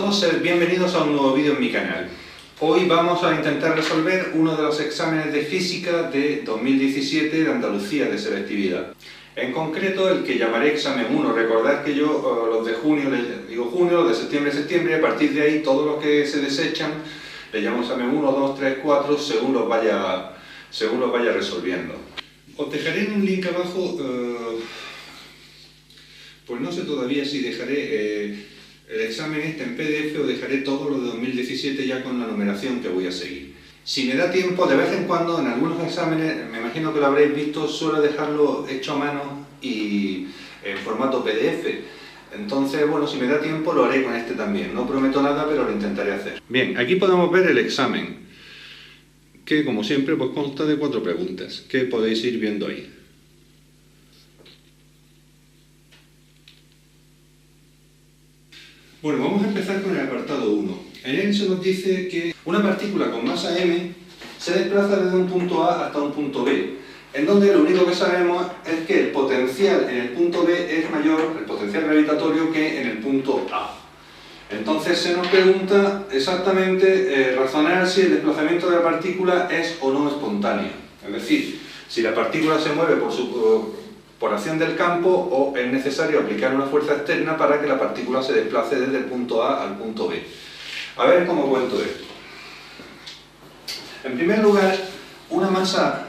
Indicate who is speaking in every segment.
Speaker 1: todos, bienvenidos a un nuevo vídeo en mi canal. Hoy vamos a intentar resolver uno de los exámenes de física de 2017 de Andalucía de selectividad. En concreto el que llamaré examen 1. Recordad que yo los de junio, digo junio, los de septiembre, septiembre, a partir de ahí todos los que se desechan le llamo examen 1, 2, 3, 4 según los vaya resolviendo. Os dejaré en un link abajo, pues no sé todavía si dejaré el examen este en PDF o dejaré todo lo de 2017 ya con la numeración que voy a seguir. Si me da tiempo, de vez en cuando en algunos exámenes, me imagino que lo habréis visto, suelo dejarlo hecho a mano y en formato PDF. Entonces, bueno, si me da tiempo lo haré con este también. No prometo nada, pero lo intentaré hacer. Bien, aquí podemos ver el examen, que como siempre pues consta de 4 preguntas, que podéis ir viendo ahí. Bueno, vamos a empezar con el apartado 1. En él se nos dice que una partícula con masa m se desplaza desde un punto A hasta un punto B, en donde lo único que sabemos es que el potencial en el punto B es mayor, el potencial gravitatorio, que en el punto A. Entonces se nos pregunta exactamente razonar si el desplazamiento de la partícula es o no espontáneo. Es decir, si la partícula se mueve por acción del campo o es necesario aplicar una fuerza externa para que la partícula se desplace desde el punto A al punto B. A ver cómo cuento esto. En primer lugar, una masa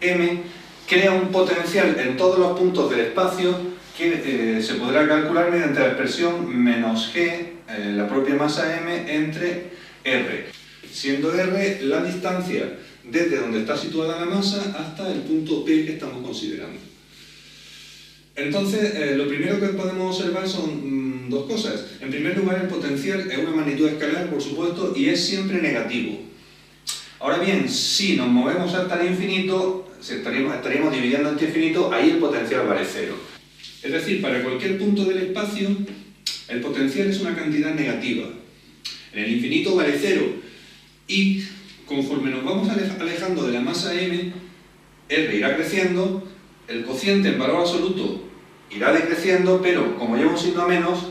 Speaker 1: m crea un potencial en todos los puntos del espacio que se podrá calcular mediante la expresión menos g, la propia masa m, entre r, siendo r la distancia desde donde está situada la masa hasta el punto P que estamos considerando. Entonces, lo primero que podemos observar son dos cosas. En primer lugar, el potencial es una magnitud escalar, por supuesto, y es siempre negativo. Ahora bien, si nos movemos hasta el infinito, estaríamos dividiendo entre infinito, ahí el potencial vale 0. Es decir, para cualquier punto del espacio, el potencial es una cantidad negativa. En el infinito vale 0. Y conforme nos vamos alejando de la masa m, r irá creciendo, el cociente en valor absoluto irá decreciendo, pero como lleva un signo menos,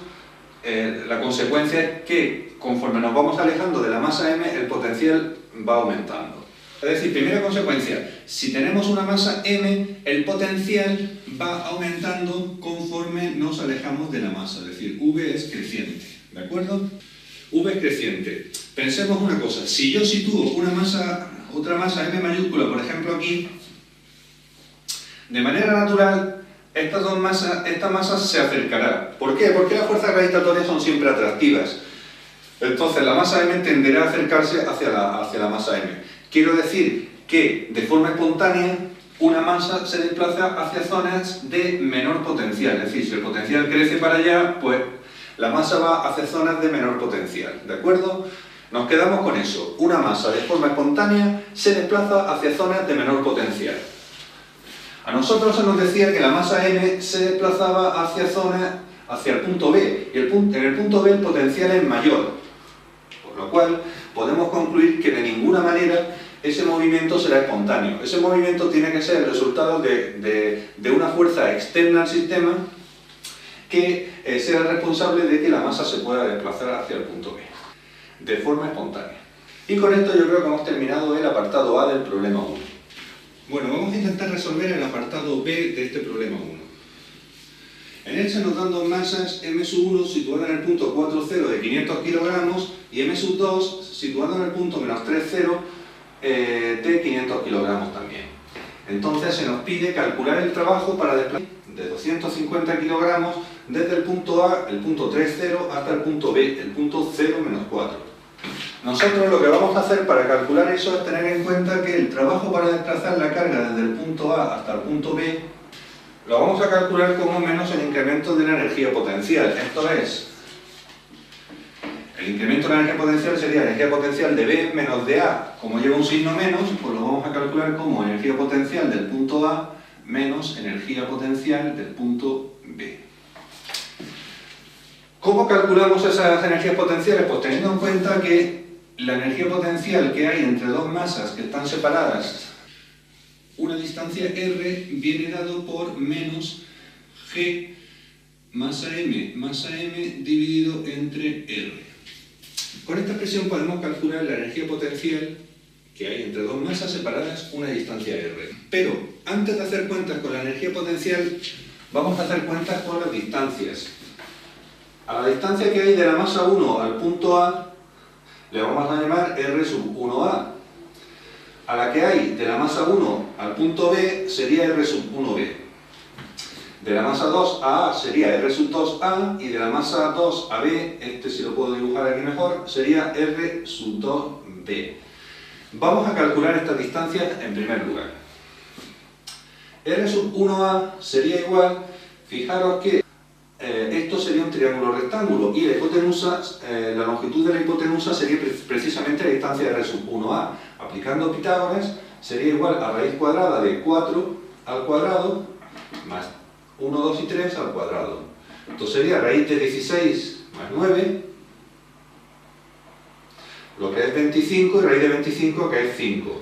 Speaker 1: la consecuencia es que conforme nos vamos alejando de la masa m, el potencial va aumentando. Es decir, primera consecuencia, si tenemos una masa m, el potencial va aumentando conforme nos alejamos de la masa, es decir, v es creciente, ¿de acuerdo? V es creciente. Pensemos una cosa, si yo sitúo otra masa m mayúscula, por ejemplo aquí, de manera natural, esta masa se acercará. ¿Por qué? Porque las fuerzas gravitatorias son siempre atractivas. Entonces la masa m tenderá a acercarse hacia la masa m. Quiero decir que, de forma espontánea, una masa se desplaza hacia zonas de menor potencial. Es decir, si el potencial crece para allá, pues la masa va hacia zonas de menor potencial, ¿de acuerdo? Nos quedamos con eso. Una masa de forma espontánea se desplaza hacia zonas de menor potencial. A nosotros se nos decía que la masa m se desplazaba hacia el punto B, y en el punto B el potencial es mayor, por lo cual podemos concluir que de ninguna manera ese movimiento será espontáneo. Ese movimiento tiene que ser el resultado de una fuerza externa al sistema que sea responsable de que la masa se pueda desplazar hacia el punto B, de forma espontánea. Y con esto yo creo que hemos terminado el apartado A del problema 1. Bueno, vamos a intentar resolver el apartado B de este problema 1. En él se nos dan dos masas, m1 situada en el punto 4,0 de 500 kilogramos y m2 situada en el punto menos 3,0 de 500 kilogramos también. Entonces se nos pide calcular el trabajo para desplazar de 250 kilogramos desde el punto A, el punto 3,0, hasta el punto B, el punto 0 menos 4. Nosotros lo que vamos a hacer para calcular eso es tener en cuenta que el trabajo para desplazar la carga desde el punto A hasta el punto B lo vamos a calcular como menos el incremento de la energía potencial. Esto es, el incremento de la energía potencial sería energía potencial de B menos de A. Como lleva un signo menos, pues lo vamos a calcular como energía potencial del punto A menos energía potencial del punto B. ¿Cómo calculamos esas energías potenciales? Pues teniendo en cuenta que la energía potencial que hay entre dos masas que están separadas una distancia r viene dado por menos g masa M dividido entre R. Con esta expresión podemos calcular la energía potencial que hay entre dos masas separadas una distancia R. Pero antes de hacer cuentas con la energía potencial, vamos a hacer cuentas con las distancias. A la distancia que hay de la masa 1 al punto A, le vamos a llamar R sub 1A. A la que hay de la masa 1 al punto B sería R sub 1B. De la masa 2 a A sería R sub 2A y de la masa 2 a B, este si lo puedo dibujar aquí mejor, sería R sub 2B. Vamos a calcular estas distancias en primer lugar. R sub 1A sería igual, fijaros que esto sería un triángulo rectángulo y la hipotenusa, la longitud de la hipotenusa sería precisamente la distancia de R sub 1A. Aplicando Pitágoras sería igual a raíz cuadrada de 4 al cuadrado más 1, 2 y 3 al cuadrado. Esto sería raíz de 16 más 9, lo que es 25, y raíz de 25 que es 5.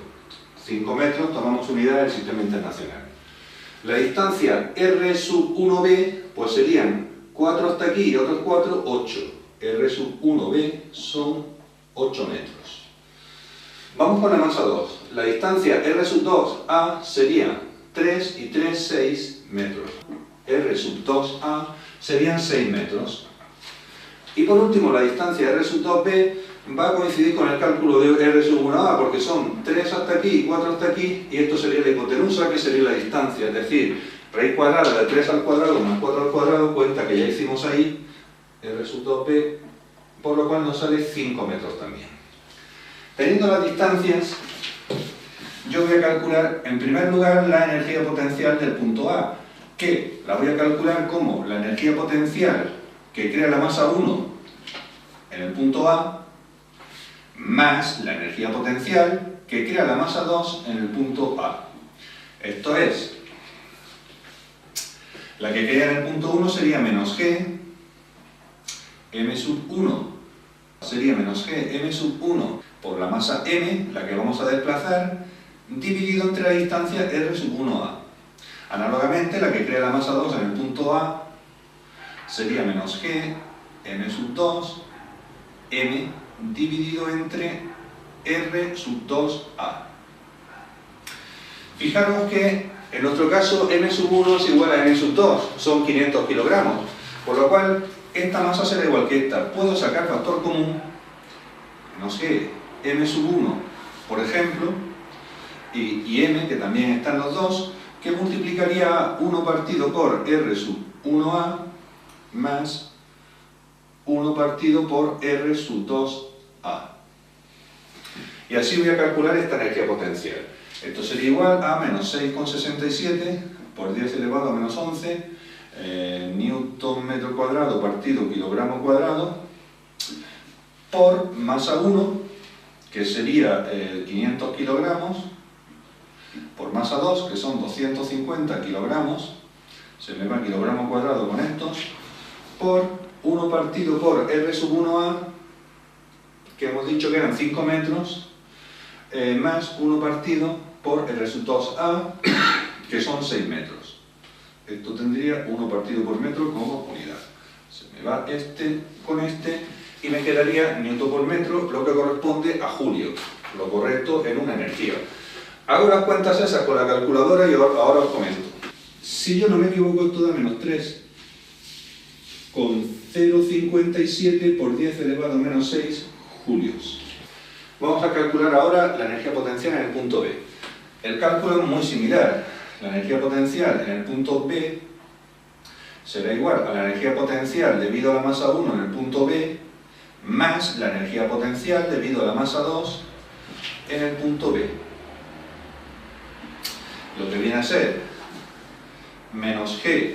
Speaker 1: 5 metros, tomamos unidad del sistema internacional. La distancia R sub 1B pues serían 4 hasta aquí y otros 4, 8. R sub 1B son 8 metros. Vamos con la masa 2. La distancia R sub 2A sería 3 y 3, 6 metros. R sub 2A serían 6 metros. Y por último, la distancia R sub 2B va a coincidir con el cálculo de R sub 1A, porque son 3 hasta aquí y 4 hasta aquí, y esto sería la hipotenusa, que sería la distancia, es decir, raíz cuadrada de 3 al cuadrado más 4 al cuadrado, cuenta que ya hicimos ahí, R sub 2B, por lo cual nos sale 5 metros también. Teniendo las distancias, yo voy a calcular en primer lugar la energía potencial del punto A, que la voy a calcular como la energía potencial que crea la masa 1 en el punto A, más la energía potencial que crea la masa 2 en el punto A. Esto es, la que crea en el punto 1 sería menos G, M sub 1 sería menos G, M sub 1 por la masa M, la que vamos a desplazar, dividido entre la distancia R sub 1A. Análogamente, la que crea la masa 2 en el punto A sería menos G, M sub 2, M dividido entre R sub 2A. Fijaros que en nuestro caso M sub 1 es igual a M sub 2, son 500 kilogramos, por lo cual esta masa será igual que esta. Puedo sacar factor común, menos G, M sub 1, por ejemplo, y M, que también están los dos, que multiplicaría 1 partido por R sub 1A más 1 partido por R sub 2A. Y así voy a calcular esta energía potencial. Esto sería igual a menos 6,67 por 10 elevado a menos 11 newton metro cuadrado partido kilogramo cuadrado por masa 1, que sería 500 kilogramos, por masa 2, que son 250 kilogramos, se me va kilogramo cuadrado con estos, por 1 partido por R sub 1A, que hemos dicho que eran 5 metros, más 1 partido por R sub 2A, que son 6 metros. Esto tendría 1 partido por metro como unidad. Se me va este con este y me quedaría newton por metro, lo que corresponde a julio, lo correcto en una energía. Hago las cuentas esas con la calculadora y ahora os comento. Si yo no me equivoco, esto da menos 3, con 0,57 por 10 elevado a menos 6 julios. Vamos a calcular ahora la energía potencial en el punto B. El cálculo es muy similar. La energía potencial en el punto B será igual a la energía potencial debido a la masa 1 en el punto B, más la energía potencial debido a la masa 2 en el punto B. Lo que viene a ser menos G.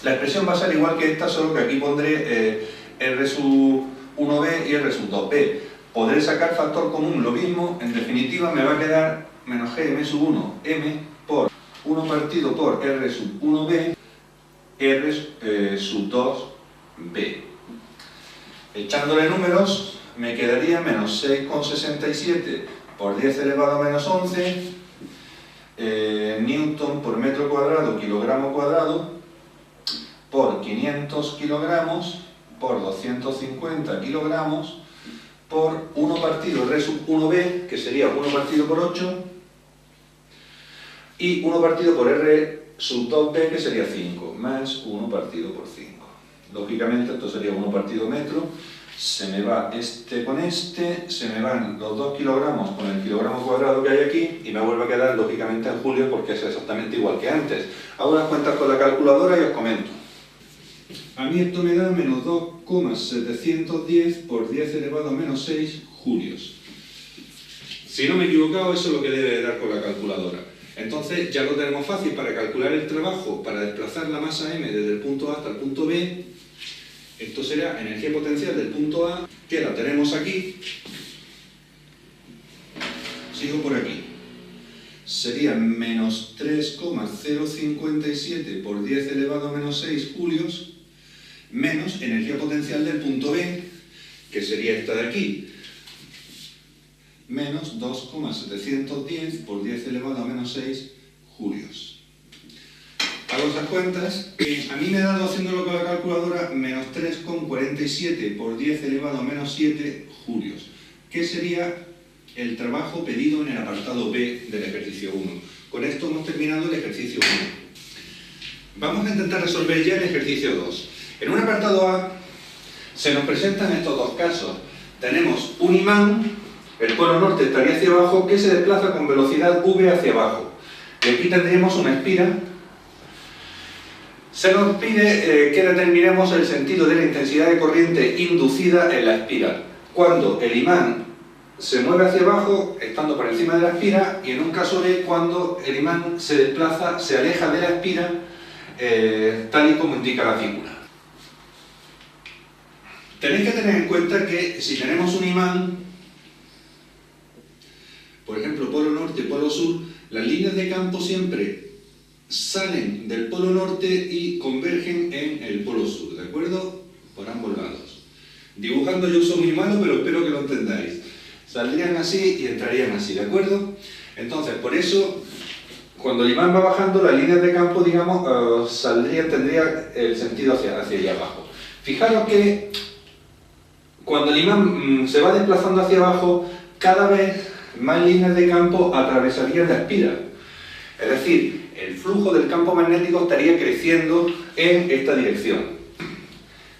Speaker 1: La expresión va a ser igual que esta, solo que aquí pondré R sub 1B y R sub 2B. Podré sacar factor común, lo mismo, en definitiva me va a quedar menos G M sub 1 M por 1 partido por R sub 1B R sub 2B. Echándole números me quedaría menos 6,67 por 10 elevado a menos 11 newton por metro cuadrado, kilogramo cuadrado, por 500 kilogramos por 250 kilogramos por 1 partido R sub 1B, que sería 1 partido por 8, y 1 partido por R sub 2B, que sería 5, más 1 partido por 5. Lógicamente esto sería 1 partido metro, se me va este con este, se me van los 2 kilogramos con el kilogramo cuadrado que hay aquí, y me vuelve a quedar lógicamente en julio porque es exactamente igual que antes. Hago las cuentas con la calculadora y os comento. A mí esto me da menos 2,710 por 10 elevado a menos 6 julios. Si no me he equivocado, eso es lo que debe dar con la calculadora. Entonces ya lo tenemos fácil para calcular el trabajo, para desplazar la masa M desde el punto A hasta el punto B. Esto será energía potencial del punto A, que la tenemos aquí. Sigo por aquí. Sería menos 3,057 por 10 elevado a menos 6 julios, menos energía potencial del punto B, que sería esta de aquí, menos 2,710 por 10 elevado a menos 6 julios. Hago esas cuentas y a mí me ha dado, haciéndolo con la calculadora, menos 3,47 por 10 elevado a menos 7 julios, que sería el trabajo pedido en el apartado B del ejercicio 1. Con esto hemos terminado el ejercicio 1. Vamos a intentar resolver ya el ejercicio 2. En un apartado A se nos presentan estos dos casos. Tenemos un imán, el polo norte estaría hacia abajo, que se desplaza con velocidad v hacia abajo. Y aquí tendríamos una espira. Se nos pide que determinemos el sentido de la intensidad de corriente inducida en la espira, cuando el imán se mueve hacia abajo, estando por encima de la espira, y en un caso B, cuando el imán se desplaza, se aleja de la espira, tal y como indica la figura. Tenéis que tener en cuenta que si tenemos un imán, por ejemplo, polo norte, polo sur, las líneas de campo siempre salen del polo norte y convergen en el polo sur, ¿de acuerdo? Por ambos lados. Dibujando yo soy muy malo, pero espero que lo entendáis. Saldrían así y entrarían así, ¿de acuerdo? Entonces, por eso, cuando el imán va bajando, las líneas de campo, digamos, tendría el sentido hacia allá abajo. Fijaros que cuando el imán se va desplazando hacia abajo, cada vez más líneas de campo atravesarían la espira. Es decir, el flujo del campo magnético estaría creciendo en esta dirección.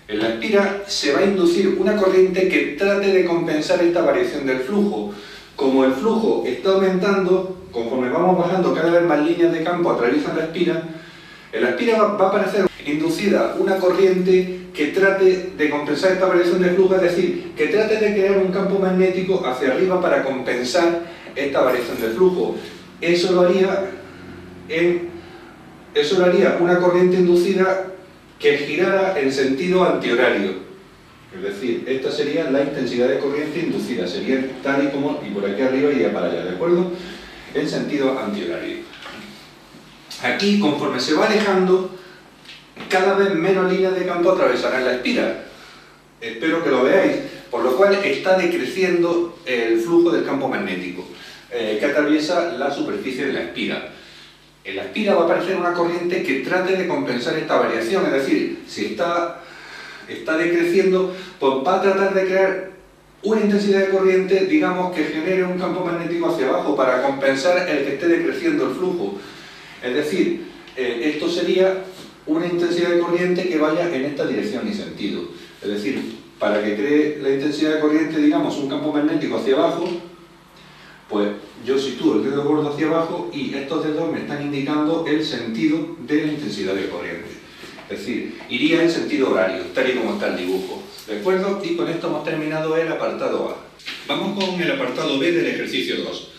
Speaker 1: En la espira se va a inducir una corriente que trate de compensar esta variación del flujo. Como el flujo está aumentando, conforme vamos bajando cada vez más líneas de campo atraviesan la espira, en la espira va a aparecer inducida una corriente que trate de compensar esta variación de flujo, es decir, que trate de crear un campo magnético hacia arriba para compensar esta variación de flujo. Eso lo haría una corriente inducida que girara en sentido antihorario. Es decir, esta sería la intensidad de corriente inducida, sería tal y como, y por aquí arriba iría para allá, ¿de acuerdo? En sentido antihorario. Aquí, conforme se va alejando, cada vez menos líneas de campo atravesarán la espira. Espero que lo veáis, por lo cual está decreciendo el flujo del campo magnético que atraviesa la superficie de la espira. En la espira va a aparecer una corriente que trate de compensar esta variación, es decir, si está decreciendo, pues va a tratar de crear una intensidad de corriente, digamos, que genere un campo magnético hacia abajo para compensar el que esté decreciendo el flujo. Es decir, esto sería una intensidad de corriente que vaya en esta dirección y sentido. Es decir, para que cree la intensidad de corriente, digamos, un campo magnético hacia abajo, pues yo sitúo el dedo gordo hacia abajo y estos dedos me están indicando el sentido de la intensidad de corriente. Es decir, iría en sentido horario, tal y como está el dibujo. ¿De acuerdo? Y con esto hemos terminado el apartado A. Vamos con el apartado B del ejercicio 2.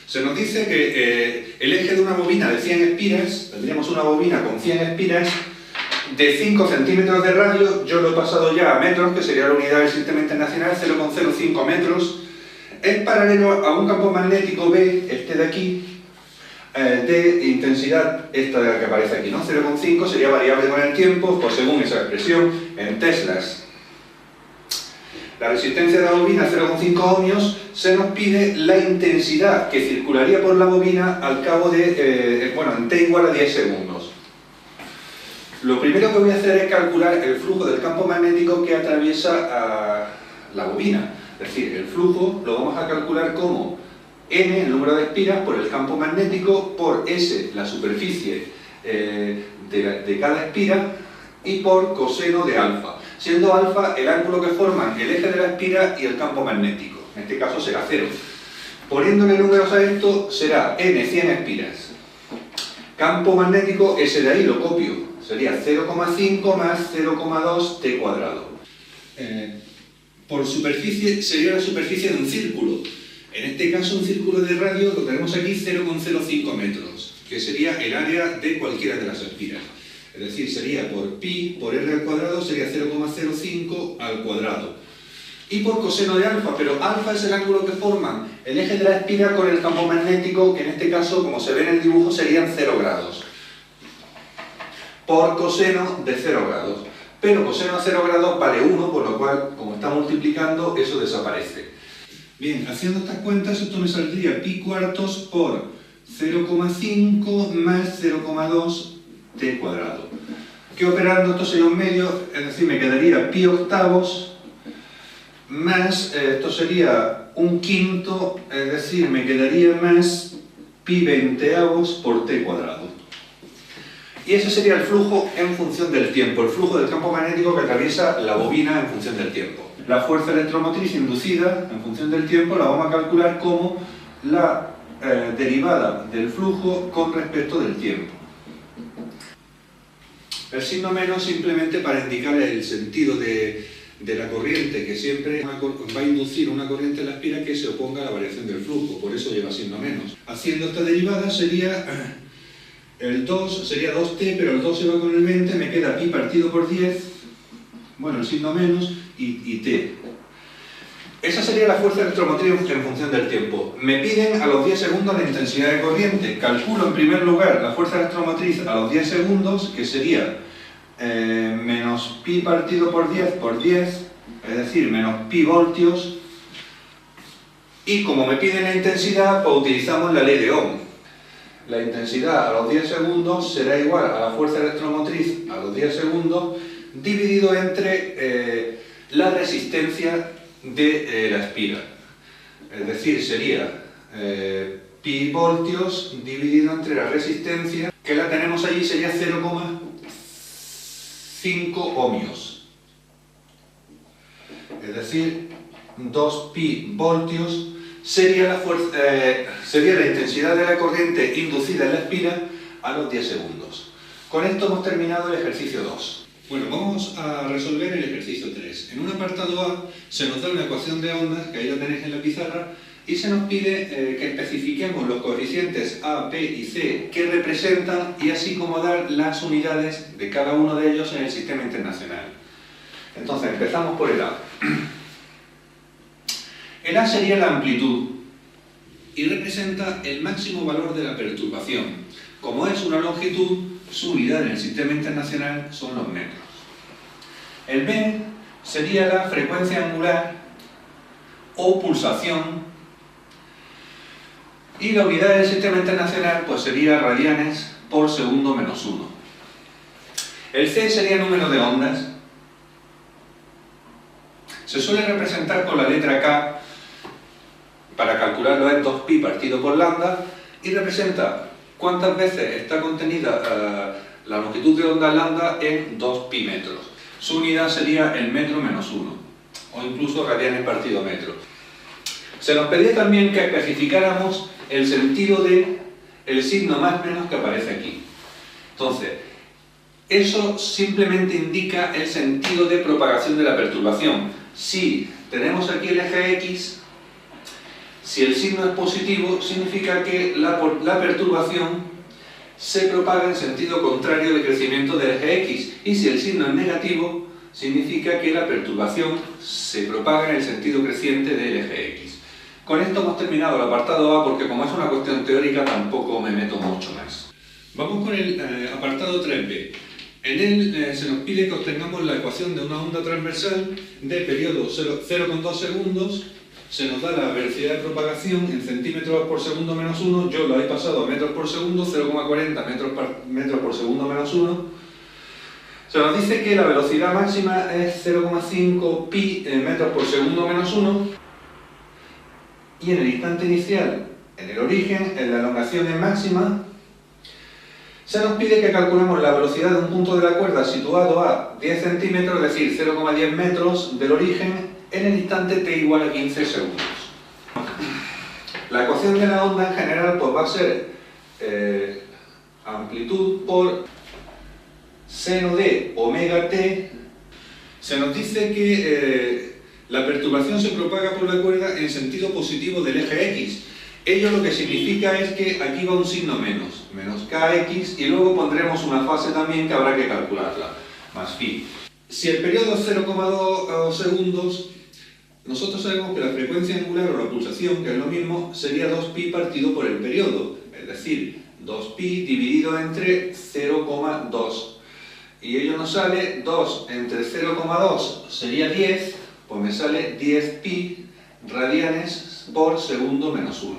Speaker 1: Se nos dice que el eje de una bobina de 100 espiras, tendríamos una bobina con 100 espiras, de 5 centímetros de radio, yo lo he pasado ya a metros, que sería la unidad del sistema internacional, 0,05 metros, es paralelo a un campo magnético B, este de aquí, de intensidad, esta de la que aparece aquí, ¿no? 0,5 sería variable con el tiempo, pues según esa expresión, en teslas. La resistencia de la bobina, 0,5 ohmios, se nos pide la intensidad que circularía por la bobina al cabo de, en t igual a 10 segundos. Lo primero que voy a hacer es calcular el flujo del campo magnético que atraviesa la bobina. Es decir, el flujo lo vamos a calcular como n, el número de espiras, por el campo magnético, por S, la superficie de cada espira, y por coseno de alfa, siendo alfa el ángulo que forman el eje de la espira y el campo magnético. En este caso será 0. Poniéndole números a esto, será n 100 espiras. Campo magnético, ese de ahí lo copio, sería 0,5 más 0,2 t cuadrado. Por superficie sería la superficie de un círculo. En este caso un círculo de radio lo tenemos aquí 0,05 metros, que sería el área de cualquiera de las espiras. Es decir, sería por pi por r al cuadrado sería 0,05 al cuadrado. Y por coseno de alfa, pero alfa es el ángulo que forman el eje de la espira con el campo magnético, que en este caso, como se ve en el dibujo, serían 0 grados. Por coseno de 0 grados. Pero coseno de 0 grados vale 1, por lo cual, como está multiplicando, eso desaparece. Bien, haciendo estas cuentas, esto me saldría pi cuartos por 0,5 más 0,2 t cuadrado. Que operando esto sería un medio, es decir, me quedaría pi octavos más, esto sería un quinto, es decir, me quedaría más pi veinteavos por t cuadrado. Y ese sería el flujo en función del tiempo, el flujo del campo magnético que atraviesa la bobina en función del tiempo. La fuerza electromotriz inducida en función del tiempo la vamos a calcular como la derivada del flujo con respecto del tiempo. El signo menos simplemente para indicar el sentido de la corriente, que siempre va a inducir una corriente en la espira que se oponga a la variación del flujo, por eso lleva signo menos. Haciendo esta derivada sería el 2, sería 2t, pero el 2 se va con el 20, me queda pi partido por 10, bueno, el signo menos, y t. Esa sería la fuerza electromotriz en función del tiempo. Me piden a los 10 segundos la intensidad de corriente. Calculo en primer lugar la fuerza electromotriz a los 10 segundos, que sería menos pi partido por 10, es decir, menos pi voltios. Y como me piden la intensidad, pues utilizamos la ley de Ohm. La intensidad a los 10 segundos será igual a la fuerza electromotriz a los 10 segundos dividido entre la resistencia de la espira. Es decir, sería pi voltios dividido entre la resistencia, que la tenemos allí, sería 0,5 ohmios. Es decir, 2 pi voltios sería la intensidad de la corriente inducida en la espira a los 10 segundos. Con esto hemos terminado el ejercicio 2. Bueno, vamos a resolver el ejercicio 3. En un apartado A se nos da una ecuación de ondas, que ahí la tenéis en la pizarra, y se nos pide que especifiquemos los coeficientes A, B y C que representan, y así como dar las unidades de cada uno de ellos en el sistema internacional. Entonces, empezamos por el A. El A sería la amplitud y representa el máximo valor de la perturbación. Como es una longitud, su unidad en el sistema internacional son los metros. El B sería la frecuencia angular o pulsación, y la unidad del sistema internacional pues sería radianes por segundo menos 1. El C sería el número de ondas. Se suele representar con la letra K, para calcularlo es 2pi partido por lambda, y representa cuántas veces está contenida la longitud de onda lambda en 2pi metros. Su unidad sería el metro menos 1, o incluso radianes partido metro. Se nos pedía también que especificáramos el sentido del signo más menos que aparece aquí. Entonces, eso simplemente indica el sentido de propagación de la perturbación. Si tenemos aquí el eje X, si el signo es positivo, significa que la perturbación se propaga en sentido contrario del crecimiento del eje X, y si el signo es negativo, significa que la perturbación se propaga en el sentido creciente del eje X. Con esto hemos terminado el apartado A, porque como es una cuestión teórica tampoco me meto mucho más. Vamos con el apartado 3b. En él se nos pide que obtengamos la ecuación de una onda transversal de periodo 0,2 segundos. Se nos da la velocidad de propagación en centímetros por segundo menos 1, yo lo he pasado a metros por segundo, 0,40 metros por segundo menos 1, Se nos dice que la velocidad máxima es 0,5 pi metros por segundo menos 1 y en el instante inicial, en el origen, en la elongación es máxima. Se nos pide que calculemos la velocidad de un punto de la cuerda situado a 10 centímetros, es decir, 0,10 metros del origen, en el instante t igual a 15 segundos. La ecuación de la onda en general pues, va a ser amplitud por seno de omega t. Se nos dice que la perturbación se propaga por la cuerda en sentido positivo del eje X. Ello lo que significa es que aquí va un signo menos kx, y luego pondremos una fase también que habrá que calcularla, más phi. Si el periodo es 0,2 segundos, nosotros sabemos que la frecuencia angular o la pulsación, que es lo mismo, sería 2pi partido por el periodo, es decir, 2pi dividido entre 0,2. Y ello nos sale 2 entre 0,2 sería 10, pues me sale 10pi radianes por segundo menos 1.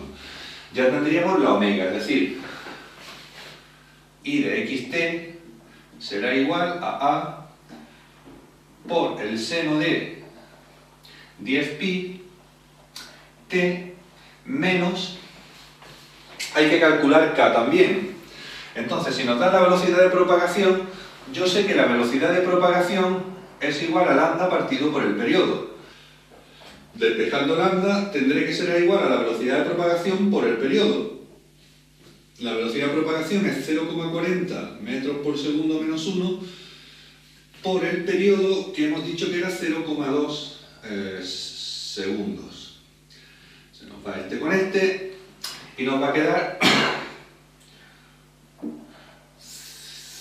Speaker 1: Ya tendríamos la omega, es decir, I de xt será igual a por el seno de 10pi t menos, hay que calcular k también. Entonces, si nos da la velocidad de propagación, yo sé que la velocidad de propagación es igual a lambda partido por el periodo. Despejando lambda tendré que ser igual a la velocidad de propagación por el periodo. La velocidad de propagación es 0,40 metros por segundo menos 1 por el periodo que hemos dicho que era 0,2 segundos. Se nos va este con este y nos va a quedar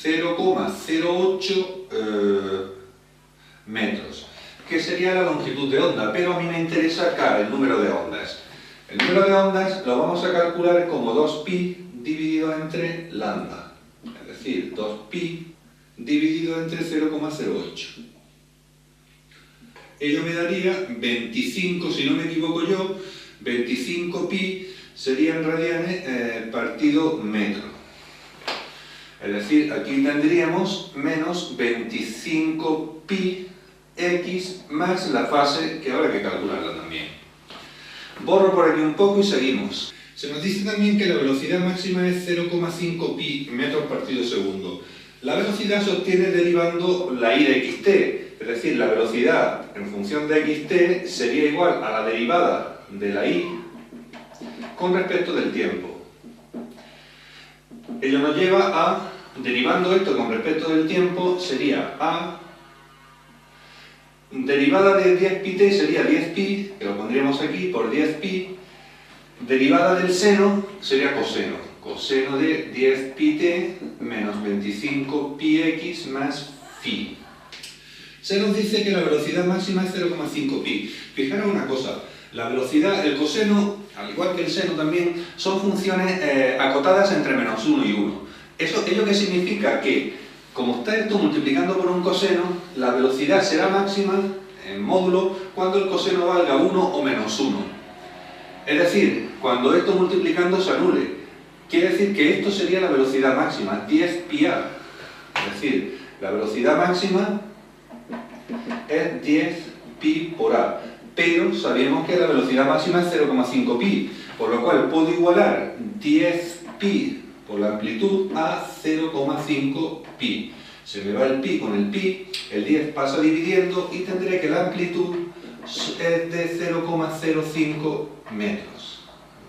Speaker 1: 0,08 metros, que sería la longitud de onda, pero a mí me interesa acá el número de ondas. El número de ondas lo vamos a calcular como 2pi dividido entre lambda, es decir, 2pi dividido entre 0,08. Ello me daría 25, si no me equivoco yo, 25pi serían radianes partido metro. Es decir, aquí tendríamos menos 25pi x más la fase, que habrá que calcularla también. Borro por aquí un poco y seguimos. Se nos dice también que la velocidad máxima es 0,5 pi metros partido segundo. La velocidad se obtiene derivando la i de xt, es decir, la velocidad en función de xt sería igual a la derivada de la i con respecto del tiempo. Ello nos lleva a, derivando esto con respecto del tiempo, sería a derivada de 10πt sería 10pi, que lo pondríamos aquí por 10pi, derivada del seno sería coseno, coseno de 10πt menos 25πx más phi. Se nos dice que la velocidad máxima es 0,5 pi. Fijaros una cosa, la velocidad, el coseno, al igual que el seno también, son funciones acotadas entre menos 1 y 1. ¿Ello qué significa? Que como está esto multiplicando por un coseno, la velocidad será máxima en módulo cuando el coseno valga 1 o menos 1. Es decir, cuando esto multiplicando se anule. Quiere decir que esto sería la velocidad máxima, 10 pi a. Es decir, la velocidad máxima es 10 pi por a. Pero sabemos que la velocidad máxima es 0,5 pi, por lo cual puedo igualar 10 pi por la amplitud a 0,5 pi. Se me va el pi con el pi, el 10 pasa dividiendo y tendré que la amplitud es de 0,05 metros.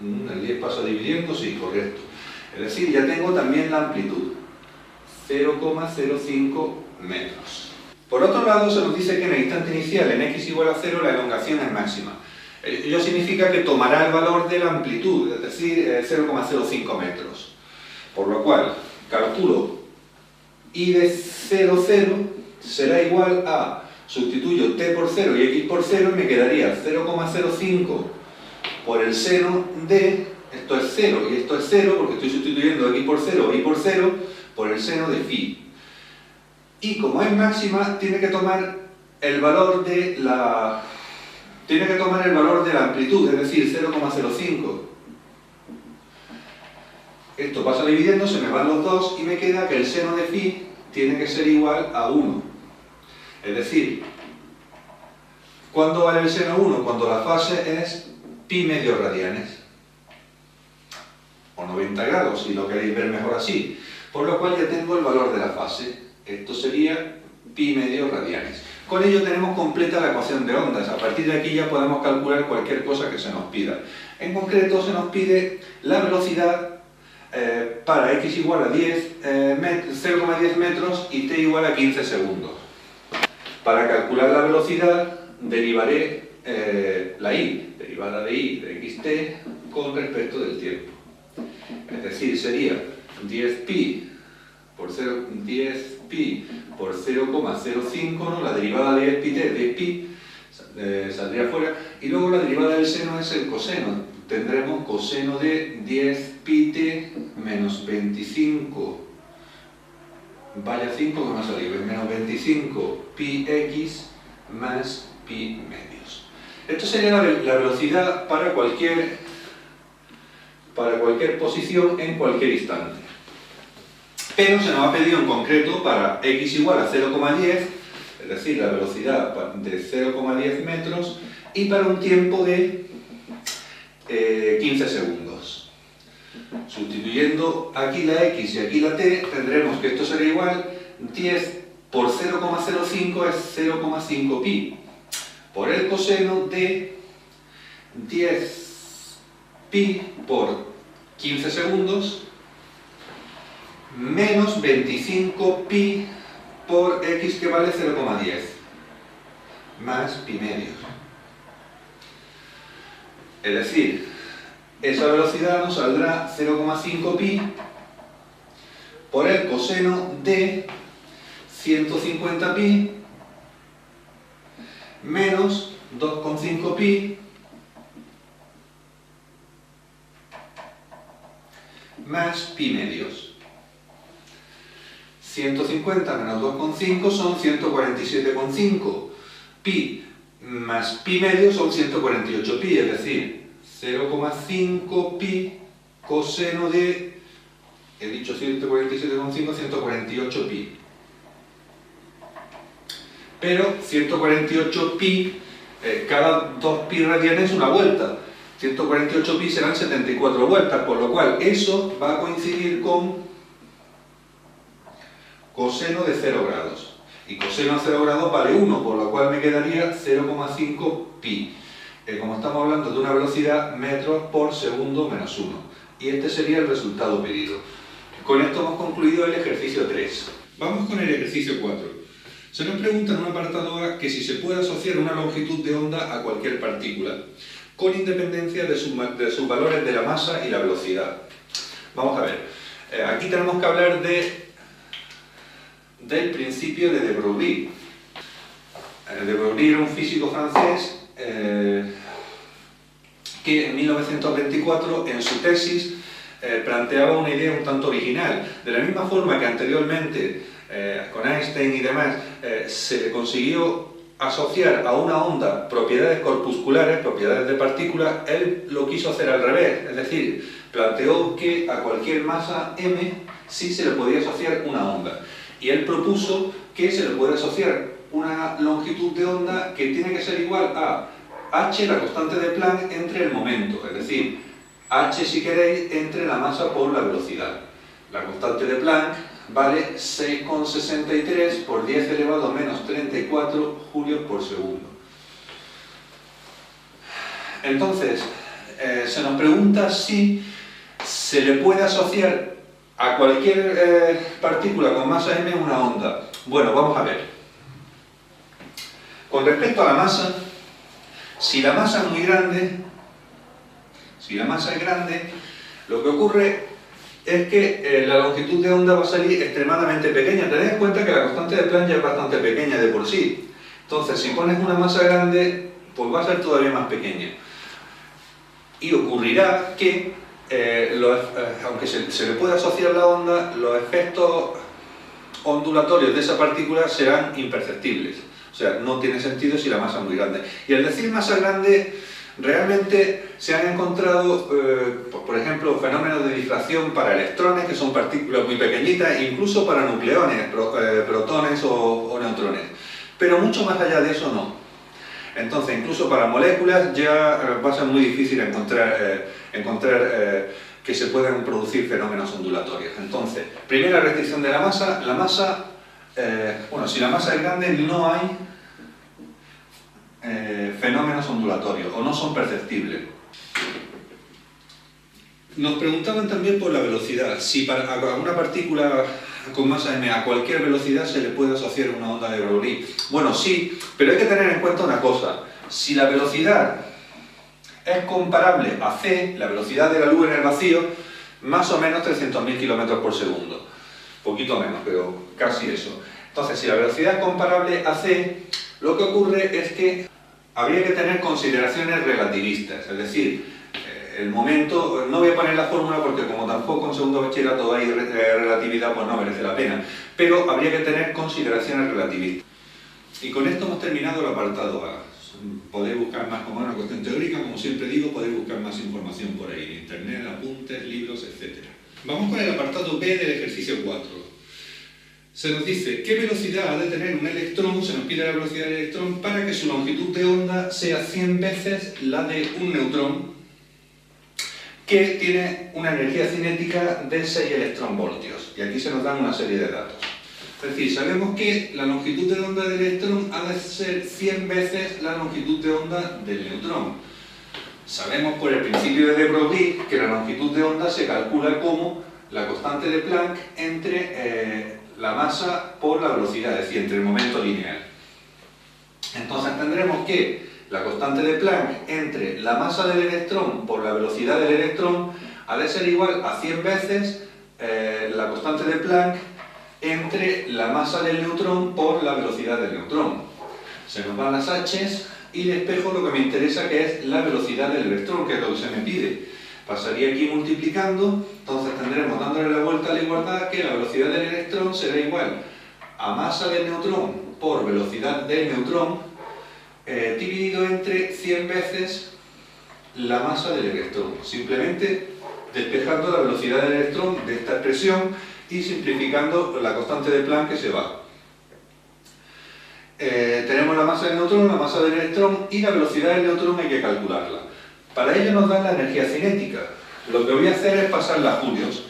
Speaker 1: El 10 pasa dividiendo, sí, correcto. Es decir, ya tengo también la amplitud, 0,05 metros. Por otro lado, se nos dice que en el instante inicial, en x igual a 0, la elongación es máxima. Ello significa que tomará el valor de la amplitud, es decir, 0,05 metros. Por lo cual, calculo i de 0, 0 será igual a, sustituyo t por 0 y x por 0 y me quedaría 0,05 por el seno de, esto es 0 y esto es 0 porque estoy sustituyendo x por 0 y por 0 por el seno de phi. Y como es máxima, tiene que tomar el valor de la amplitud, es decir, 0,05. Esto pasa dividiendo, se me van los dos y me queda que el seno de phi tiene que ser igual a 1. Es decir, ¿cuándo vale el seno 1? Cuando la fase es pi medios radianes. O 90 grados, si lo queréis ver mejor así. Por lo cual ya tengo el valor de la fase. Esto sería pi medios radianes. Con ello tenemos completa la ecuación de ondas. A partir de aquí ya podemos calcular cualquier cosa que se nos pida. En concreto se nos pide la velocidad para x igual a 0,10 metros y t igual a 15 segundos. Para calcular la velocidad derivaré la y, derivada de y de xt con respecto del tiempo. Es decir, sería 10pi por 0,05, ¿no? La derivada de pi t, de pi, saldría fuera, y luego la derivada del seno es el coseno. Tendremos coseno de 10 pi t menos 25, vaya 5 que me ha salido, menos 25 pi x más pi medios. Esto sería la velocidad para cualquier posición en cualquier instante. Pero se nos ha pedido en concreto para x igual a 0,10, es decir, la velocidad de 0,10 metros, y para un tiempo de 15 segundos. Sustituyendo aquí la x y aquí la t, tendremos que esto será igual 10 por 0,05 es 0,5 pi, por el coseno de 10 pi por 15 segundos, menos 25 pi por x que vale 0,10, más pi medios. Es decir, esa velocidad nos saldrá 0,5 pi por el coseno de 150 pi menos 2,5 pi más pi medios. 150 menos 2,5 son 147,5. Pi más pi medios son 148 pi, es decir, 0,5 pi coseno de, he dicho 147,5, 148 pi. Pero 148 pi, cada 2 pi radianes es una vuelta. 148 pi serán 74 vueltas, por lo cual eso va a coincidir con coseno de 0 grados. Y coseno de 0 grados vale 1, por lo cual me quedaría 0,5 pi. Como estamos hablando de una velocidad metros por segundo menos 1. Y este sería el resultado pedido. Con esto hemos concluido el ejercicio 3. Vamos con el ejercicio 4. Se nos pregunta en un apartado A que si se puede asociar una longitud de onda a cualquier partícula, con independencia de sus valores de la masa y la velocidad. Vamos a ver. Aquí tenemos que hablar del principio de De Broglie. De Broglie era un físico francés que en 1924 en su tesis planteaba una idea un tanto original. De la misma forma que anteriormente con Einstein y demás se le consiguió asociar a una onda propiedades corpusculares, propiedades de partículas, él lo quiso hacer al revés, es decir, planteó que a cualquier masa m sí se le podía asociar una onda. Y él propuso que se le puede asociar una longitud de onda que tiene que ser igual a h, la constante de Planck, entre el momento, es decir, h, si queréis, entre la masa por la velocidad. La constante de Planck vale 6,63 por 10 elevado a menos 34 julios por segundo. Entonces, se nos pregunta si se le puede asociar a cualquier partícula con masa m una onda. Bueno, vamos a ver. Con respecto a la masa, si la masa es muy grande, lo que ocurre es que la longitud de onda va a salir extremadamente pequeña. Tened en cuenta que la constante de Planck ya es bastante pequeña de por sí. Entonces, si pones una masa grande, pues va a ser todavía más pequeña. Y ocurrirá que, aunque se le pueda asociar la onda, los efectos ondulatorios de esa partícula serán imperceptibles. O sea, no tiene sentido si la masa es muy grande. Y al decir masa grande, Realmente se han encontrado, por ejemplo, fenómenos de difracción para electrones, que son partículas muy pequeñitas, e incluso para nucleones, protones o neutrones. Pero mucho más allá de eso no. Entonces, incluso para moléculas ya va a ser muy difícil encontrar que se puedan producir fenómenos ondulatorios. Entonces, primera restricción de la masa, bueno, si la masa es grande no hay fenómenos ondulatorios o no son perceptibles. Nos preguntaban también por la velocidad, si a una partícula con masa m a cualquier velocidad se le puede asociar una onda de Broglie. Bueno, sí, pero hay que tener en cuenta una cosa. Si la velocidad es comparable a c, la velocidad de la luz en el vacío, más o menos 300.000 km por segundo. Poquito menos, pero casi eso. Entonces, si la velocidad es comparable a c, lo que ocurre es que habría que tener consideraciones relativistas, es decir, el momento, no voy a poner la fórmula porque como tampoco en segundo bachillerato hay relatividad, pues no merece la pena, pero habría que tener consideraciones relativistas. Y con esto hemos terminado el apartado A. Podéis buscar más, como una cuestión teórica, como siempre digo, podéis buscar más información por ahí, en internet, apuntes, libros, etc. Vamos con el apartado B del ejercicio 4. Se nos dice qué velocidad ha de tener un electrón, se nos pide la velocidad del electrón para que su longitud de onda sea 100 veces la de un neutrón que tiene una energía cinética de 6 electronvoltios. Y aquí se nos dan una serie de datos. Es decir, sabemos que la longitud de onda del electrón ha de ser 100 veces la longitud de onda del neutrón. Sabemos por el principio de de Broglie que la longitud de onda se calcula como la constante de Planck entre la masa por la velocidad, es decir, entre el momento lineal. Entonces tendremos que la constante de Planck entre la masa del electrón por la velocidad del electrón ha de ser igual a 100 veces la constante de Planck entre la masa del neutrón por la velocidad del neutrón. Se nos van las h's y despejo lo que me interesa, que es la velocidad del electrón, que es lo que se me pide. Pasaría aquí multiplicando, entonces tendremos, dándole la vuelta a la igualdad, que la velocidad del electrón será igual a masa del neutrón por velocidad del neutrón dividido entre 100 veces la masa del electrón. Simplemente despejando la velocidad del electrón de esta expresión y simplificando la constante de Planck que se va. Tenemos la masa del neutrón, la masa del electrón y la velocidad del neutrón hay que calcularla. Para ello nos dan la energía cinética. Lo que voy a hacer es pasarla a julios.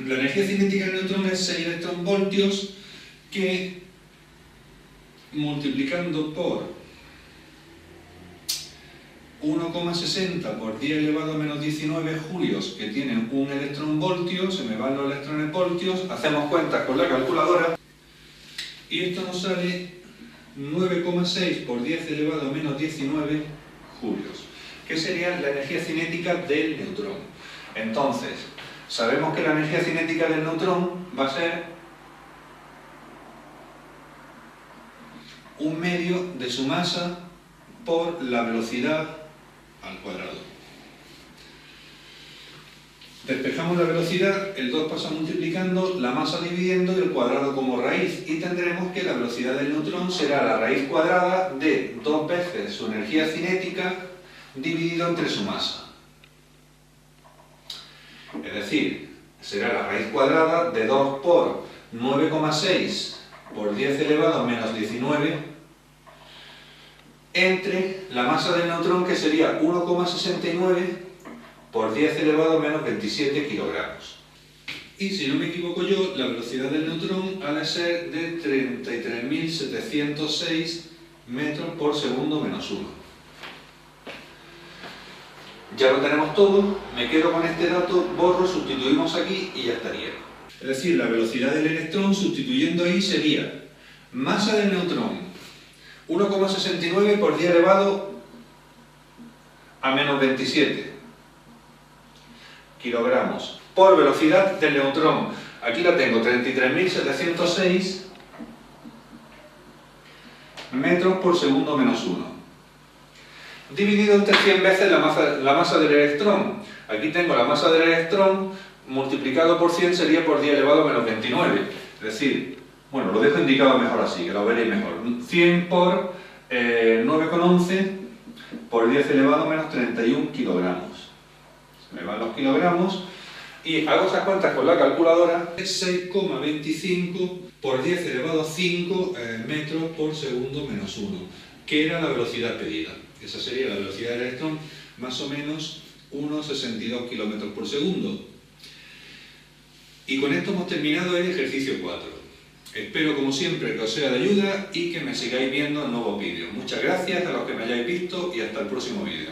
Speaker 1: La energía cinética del neutrón es 6 electronvoltios que, multiplicando por 1,60 por 10 elevado a menos 19 julios, que tienen un electronvoltio, se me van los electrones voltios, hacemos cuentas con la calculadora y esto nos sale 9,6 por 10 elevado a menos 19 julios, que sería la energía cinética del neutrón. Entonces, sabemos que la energía cinética del neutrón va a ser un medio de su masa por la velocidad al cuadrado. Despejamos la velocidad, el 2 pasa multiplicando, la masa dividiendo y el cuadrado como raíz, y tendremos que la velocidad del neutrón será la raíz cuadrada de 2 veces su energía cinética dividido entre su masa. Es decir, será la raíz cuadrada de 2 por 9,6 por 10 elevado a menos 19 entre la masa del neutrón, que sería 1,69 por 10 elevado a menos 27 kilogramos. Y si no me equivoco yo, la velocidad del neutrón ha de ser de 33.706 metros por segundo menos 1. Ya lo tenemos todo, me quedo con este dato, borro, sustituimos aquí y ya estaría. Es decir, la velocidad del electrón sustituyendo ahí sería masa del neutrón 1,69 por 10 elevado a menos 27 kilogramos por velocidad del neutrón. Aquí la tengo, 33.706 metros por segundo menos 1. Dividido entre 100 veces la masa del electrón. Aquí tengo la masa del electrón multiplicado por 100 sería por 10 elevado a menos 29. Es decir, bueno, lo dejo indicado mejor así, que lo veréis mejor. 100 por 9,11 por 10 elevado a menos 31 kilogramos. Se me van los kilogramos y hago esas cuentas con la calculadora. Es 6,25 por 10 elevado a 5 metros por segundo menos 1, que era la velocidad pedida. Esa sería la velocidad del electrón, más o menos unos 62 kilómetros por segundo. Y con esto hemos terminado el ejercicio 4. Espero, como siempre, que os sea de ayuda y que me sigáis viendo en nuevos vídeos. Muchas gracias a los que me hayáis visto y hasta el próximo vídeo.